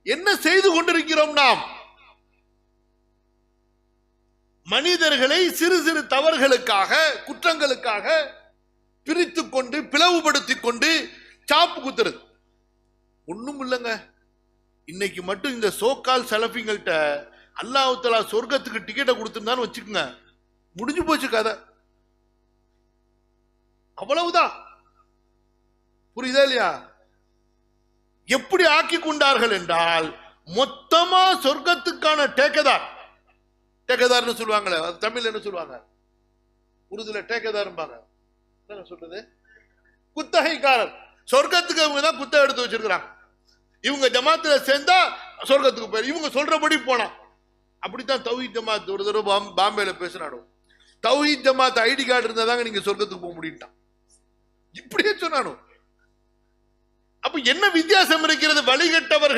என்ன செய்து கொண்டிருக்கிறோம்? நாம் மனிதர்களை சிறு சிறு தவறுகளுக்காக, குற்றங்களுக்காக பிரித்துக் கொண்டு, பிளவுபடுத்திக் கொண்டு சாப்பு குத்துறது. ஒண்ணும் இல்லைங்க. இன்னைக்கு மட்டும் இந்த சோக்கால் செலஃபிங்கள்ட்ட அல்லாஹ் தஆலா சொர்க்கத்துக்கு டிக்கெட்டை கொடுத்திருந்தான்னு வச்சுக்கோங்க, முடிஞ்சு போச்சு கதை. அவ்வளவுதான். புரியுதா இல்லையா? எப்படி ஆக்கி கொண்டார்கள் என்றால், மொத்தமா சொர்க்கத்துக்கான டேக்கதார், டேக்கதார்னு சொல்லுவாங்களே, தமிழ்ல என்ன சொல்லுவாங்க, உருதுல டேக்கதார்பாங்க. என்ன சொல்றது? குத்தகைக்காரர். சொர்க்கத்துக்கு அவங்க தான் குத்தகை எடுத்து வச்சிருக்கிறாங்க. இவங்க ஜமாத்துல சேர்ந்தா சொர்க்கத்துக்கு போய் இவங்க சொல்றபடி போனா. அப்படித்தான் தௌஹீத் ஜமாத் ஒரு தடவை பாம்பேல பேசினாடும். தௌஹீத் ஜமாத் ஐடி கார்டு இருந்தா தாங்க நீங்க சொர்க்கத்துக்கு போக முடியும். இப்படியே சொன்னானோ. அப்ப என்ன வித்தியாசம் இருக்கிறது? வழிகட்டவர்கள்